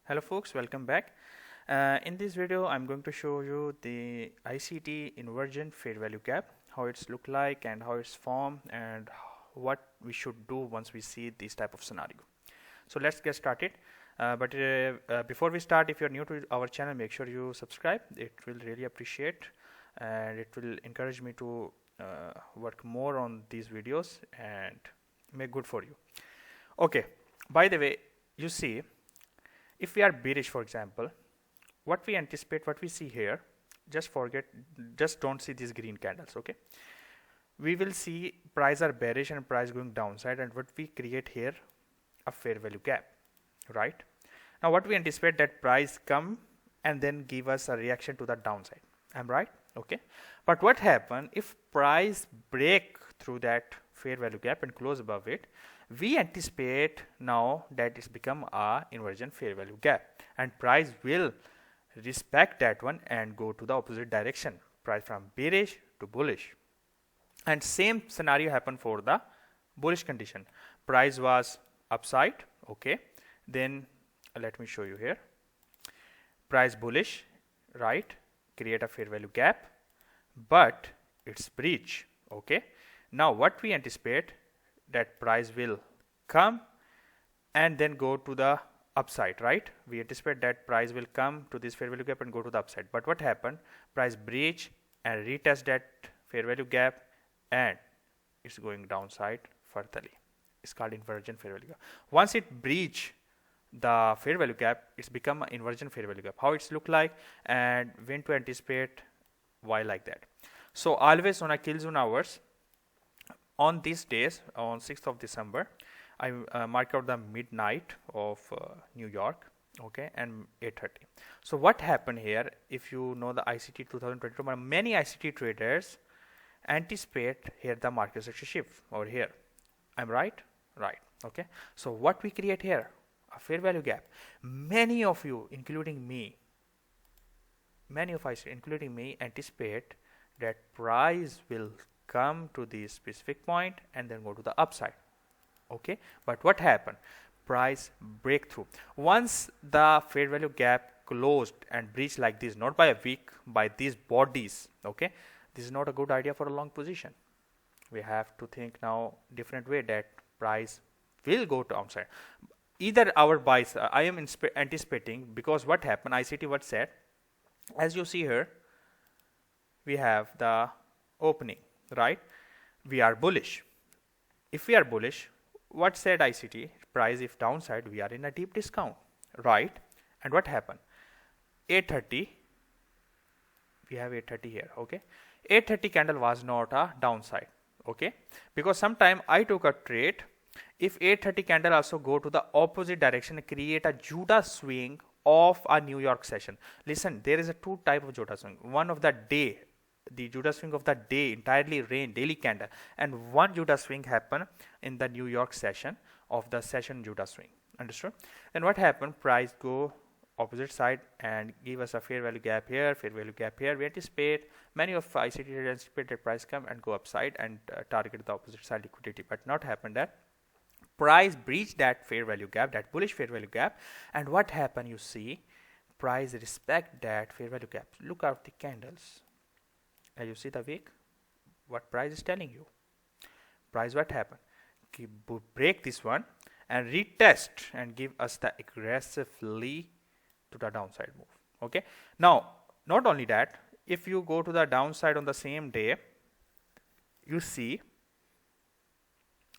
Hello folks, welcome back. In this video I'm going to show you the ICT inversion fair value gap, how it's look like and how it's formed and what we should do once we see this type of scenario. So let's get started. Before we start, if you're new to our channel, make sure you subscribe. It will really appreciate and it will encourage me to work more on these videos and make good for you. Okay, by the way, you see, if we are bearish, for example, what we anticipate, what we see here, just don't see these green candles, okay? We will see price are bearish and price going downside, and what we create here, a fair value gap, right? Now what we anticipate that price come and then give us a reaction to the downside. I'm right? Okay. But what happen if price break through that fair value gap and close above it? We anticipate now that it's become a inversion fair value gap, and price will respect that one and go to the opposite direction, price from bearish to bullish. And same scenario happened for the bullish condition. Price was upside, okay, then let me show you here. Price bullish, right, create a fair value gap, but it's breach, okay. Now what we anticipate, that price will come and then go to the upside, right? We anticipate that price will come to this fair value gap and go to the upside. But what happened? Price breach and retest that fair value gap and it's going downside furtherly. It's called inversion fair value gap. Once it breach the fair value gap, it's become an inversion fair value gap. How it's look like and when to anticipate, why like that. So always on a kill zone hours, on these days, on 6th of December, I mark out the midnight of New York, okay, and 8:30. So what happened here, if you know the ICT 2022, many ICT traders anticipate here the market structure shift over here. I'm right? Right. Okay. So what we create here, a fair value gap. Many of you, including me, many of us, including me, anticipate that price will come to this specific point and then go to the upside, okay. But what happened? Price breakthrough. Once the fair value gap closed and breached like this, not by a week, by these bodies, okay, this is not a good idea for a long position. We have to think now different way, that price will go to downside. Either our buys, I am anticipating, because what happened, ICT what said, as you see here, we have the opening, right? We are bullish. If we are bullish, what said ICT? Price if downside, we are in a deep discount, right? And what happened? 8:30, we have 8:30 here, okay. 8:30 candle was not a downside, okay, because sometime I took a trade. If 8:30 candle also go to the opposite direction, create a Judah swing of a New York session. Listen, there is a two type of Judah swing. One of the day, the Judah swing of the day, entirely rain, daily candle, and one Judah swing happen in the New York session of the session Judah swing. Understood? Then what happened? Price go opposite side and give us a fair value gap here, fair value gap here. We anticipate, many of ICT traders anticipate that price come and go upside and target the opposite side liquidity, but not happened that. Price breached that fair value gap, that bullish fair value gap, and what happened? You see, price respect that fair value gap. Look at the candles. As you see the wick, what price is telling you? Price what happened? Break this one and retest and give us the aggressively to the downside move. Okay. Now, not only that, if you go to the downside on the same day, you see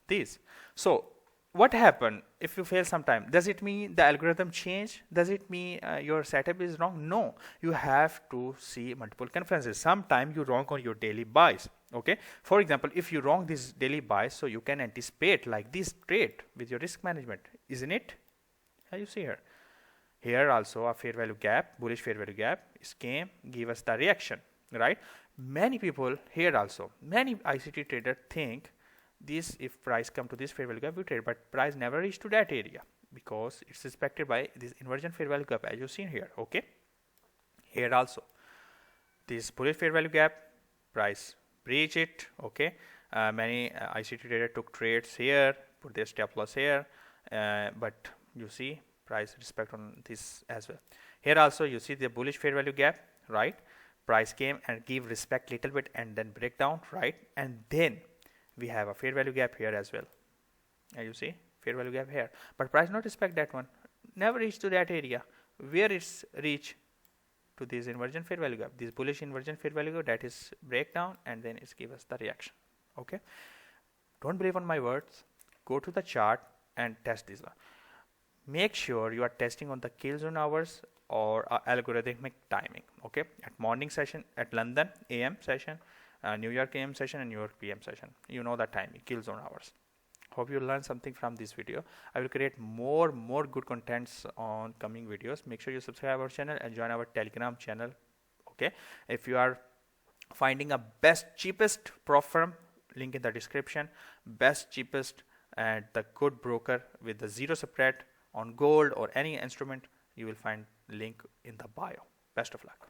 this. So what happened if you fail sometime? Does it mean the algorithm change? Does it mean your setup is wrong? No, you have to see multiple conferences. Sometime you wrong on your daily buys, okay. For example, if you wrong this daily buys, so you can anticipate like this trade with your risk management, isn't it? As you see here also a fair value gap, bullish fair value gap is came, give us the reaction, right? Many people here also, many ICT traders think this, if price come to this fair value gap, we trade, but price never reach to that area because it's respected by this inversion fair value gap, as you've seen here, okay. Here also this bullish fair value gap, price breach it, okay. Many ICT traders took trades here, put their stop loss here, but you see price respect on this as well. Here also you see the bullish fair value gap, right? Price came and give respect little bit and then break down, right? And then we have a fair value gap here as well. And you see fair value gap here, but price not respect that one, never reach to that area where it's reach to this inversion fair value gap, this bullish inversion fair value gap, that is breakdown, and then it's give us the reaction. Okay, don't believe on my words, go to the chart and test this one. Make sure you are testing on the kill zone hours or algorithmic timing. Okay, at morning session at London AM session, New York AM session, and New York PM session, you know the timing, kill zone hours. Hope you learned something from this video. I will create more good contents on coming videos. Make sure you subscribe our channel and join our Telegram channel. Okay, if you are finding a best cheapest prop firm, link in the description, best cheapest and the good broker with the zero spread on gold or any instrument, you will find link in the bio. Best of luck.